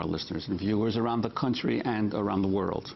our listeners and viewers around the country and around the world.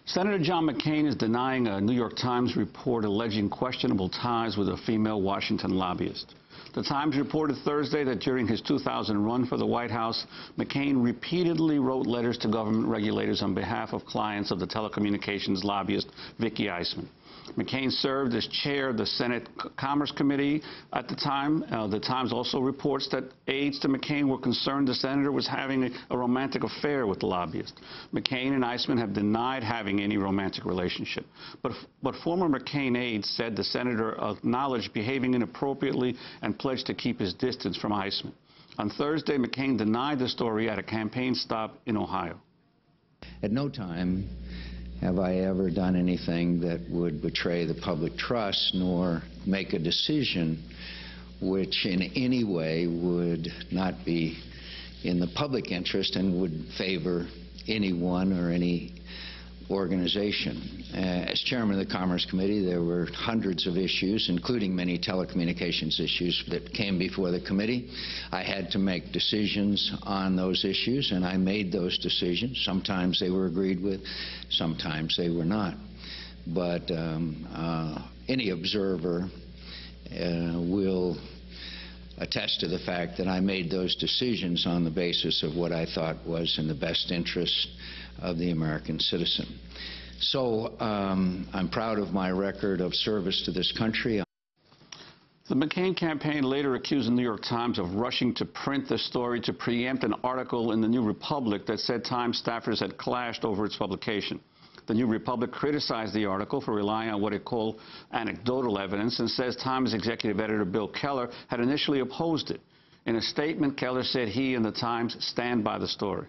Senator John McCain is denying a New York Times report alleging questionable ties with a female Washington lobbyist. The Times reported Thursday that during his 2000 run for the White House, McCain repeatedly wrote letters to government regulators on behalf of clients of the telecommunications lobbyist Vicki Eisman. McCain served as chair of the Senate Commerce Committee at the time. The Times also reports that aides to McCain were concerned the senator was having a romantic affair with the lobbyist. McCain and Eisman have denied having any romantic relationship. But former McCain aides said the senator acknowledged behaving inappropriately and pledged to keep his distance from Eisman. On Thursday, McCain denied the story at a campaign stop in Ohio. At no time have I ever done anything that would betray the public trust, nor make a decision which in any way would not be in the public interest and would favor anyone or any organization. As chairman of the Commerce Committee, there were hundreds of issues, including many telecommunications issues, that came before the committee. I had to make decisions on those issues, and I made those decisions. Sometimes they were agreed with, sometimes they were not. But any observer will attest to the fact that I made those decisions on the basis of what I thought was in the best interest of the American citizen. So I'm proud of my record of service to this country. The McCain campaign later accused the New York Times of rushing to print the story to preempt an article in the New Republic that said Times staffers had clashed over its publication. The New Republic criticized the article for relying on what it called anecdotal evidence and says Times executive editor Bill Keller had initially opposed it. In a statement, Keller said he and the Times stand by the story.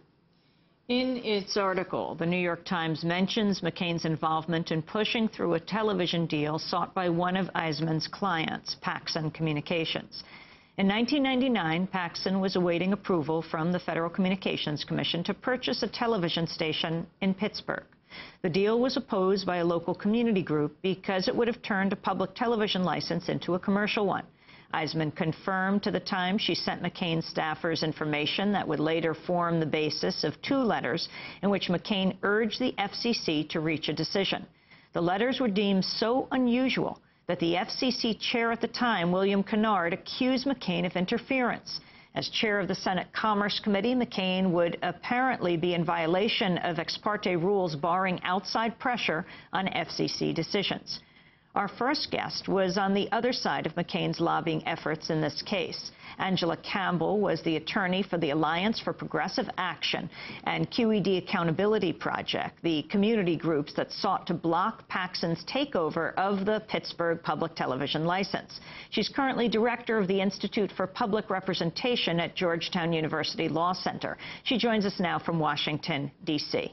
In its article, the New York Times mentions McCain's involvement in pushing through a television deal sought by one of Eisman's clients, Paxson Communications. In 1999, Paxson was awaiting approval from the Federal Communications Commission to purchase a television station in Pittsburgh. The deal was opposed by a local community group because it would have turned a public television license into a commercial one. Eisman confirmed to the Times she sent McCain staffers information that would later form the basis of 2 letters in which McCain urged the FCC to reach a decision. The letters were deemed so unusual that the FCC chair at the time, William Kennard, accused McCain of interference. As chair of the Senate Commerce Committee, McCain would apparently be in violation of ex parte rules barring outside pressure on FCC decisions. Our first guest was on the other side of McCain's lobbying efforts in this case. Angela Campbell was the attorney for the Alliance for Progressive Action and QED Accountability Project, the community groups that sought to block Paxson's takeover of the Pittsburgh public television license. She's currently director of the Institute for Public Representation at Georgetown University Law Center. She joins us now from Washington, D.C.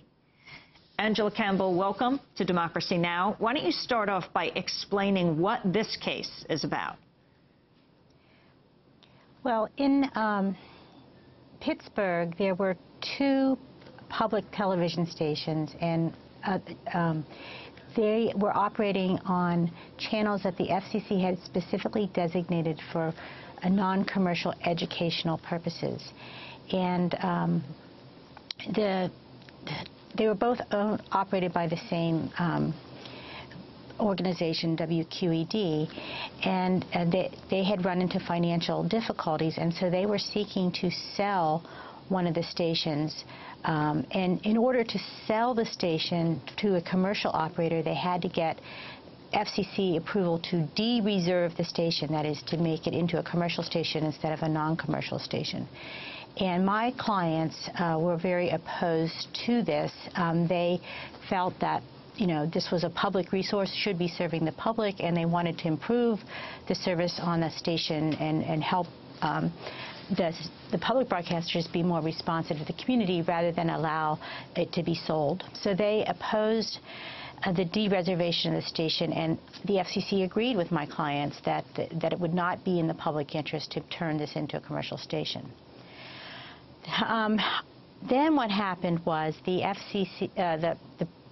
Angela Campbell, welcome to Democracy Now! Why don't you start off by explaining what this case is about? Well, in Pittsburgh, there were 2 public television stations, and they were operating on channels that the FCC had specifically designated for non-commercial educational purposes. And they were both operated by the same organization, WQED, and they had run into financial difficulties, and so they were seeking to sell one of the stations. And in order to sell the station to a commercial operator, they had to get FCC approval to de-reserve the station, that is, to make it into a commercial station instead of a non-commercial station. And my clients were very opposed to this. They felt that, you know, this was a public resource, should be serving the public, and they wanted to improve the service on the station and help the public broadcasters be more responsive to the community rather than allow it to be sold. So they opposed the de-reservation of the station, and the FCC agreed with my clients that it would not be in the public interest to turn this into a commercial station. Then what happened was the FCC,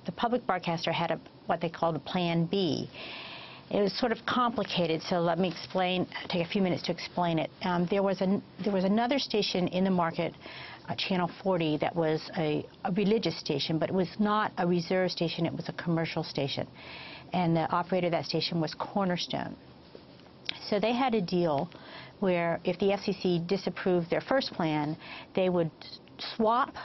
the public broadcaster had what they called a Plan B. It was sort of complicated, so let me explain. Take a few minutes to explain it. There was another station in the market Channel 40 that was a religious station, but it was not a reserve station, it was a commercial station. And the operator of that station was Cornerstone. So they had a deal where if the FCC disapproved their first plan, they would swap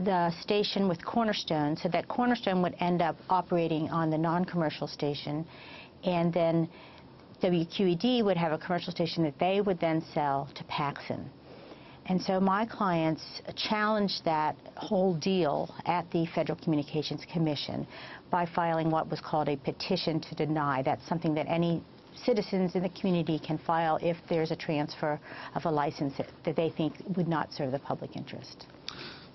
the station with Cornerstone so that Cornerstone would end up operating on the non-commercial station, and then WQED would have a commercial station that they would then sell to Paxson. And so my clients challenged that whole deal at the Federal Communications Commission by filing what was called a petition to deny. That's something that any citizens in the community can file if there's a transfer of a license that they think would not serve the public interest.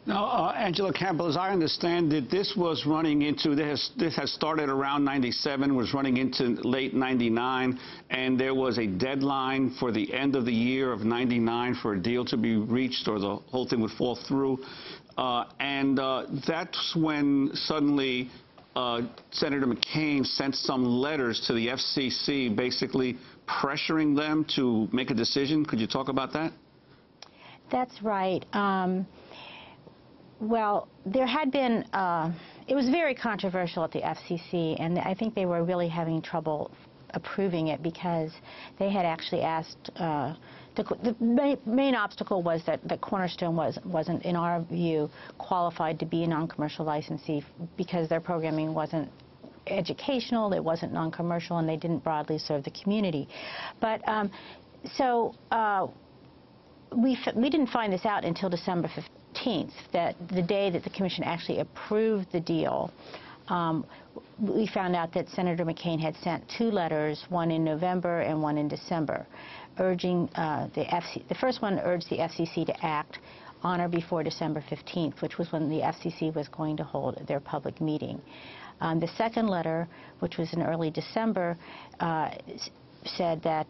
Now, Angela Campbell, as I understand it, this was running into, this has started around 97, was running into late 99, and there was a deadline for the end of the year of 99 for a deal to be reached or the whole thing would fall through. That's when suddenly Senator McCain sent some letters to the FCC basically pressuring them to make a decision. Could you talk about that? That's right. Well, there had been, it was very controversial at the FCC, and I think they were really having trouble approving it because they had actually asked, the main obstacle was that Cornerstone wasn't, in our view, qualified to be a non-commercial licensee because their programming wasn't educational, it wasn't non-commercial, and they didn't broadly serve the community. But we didn't find this out until December 15th, that the day that the Commission actually approved the deal. We found out that Senator McCain had sent two letters, one in November and one in December, urging the first one urged the FCC to act on or before December 15th, which was when the FCC was going to hold their public meeting. The second letter, which was in early December, said that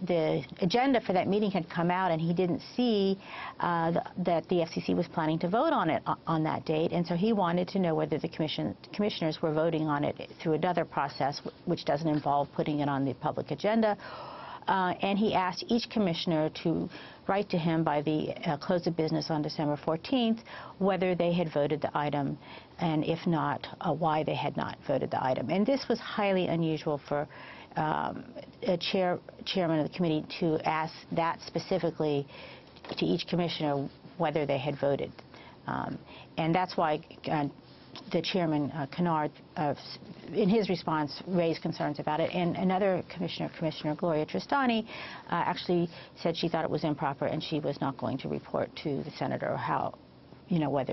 the agenda for that meeting had come out and he didn't see that the FCC was planning to vote on it on that date, and so he wanted to know whether the commissioners were voting on it through another process which doesn't involve putting it on the public agenda. And he asked each commissioner to write to him by the close of business on December 14th whether they had voted the item, and if not, why they had not voted the item. And this was highly unusual for a chairman of the committee to ask that specifically to each commissioner whether they had voted. And that's why the chairman, Kennard, in his response, raised concerns about it. And another commissioner, Commissioner Gloria Tristani, actually said she thought it was improper and she was not going to report to the senator how, whether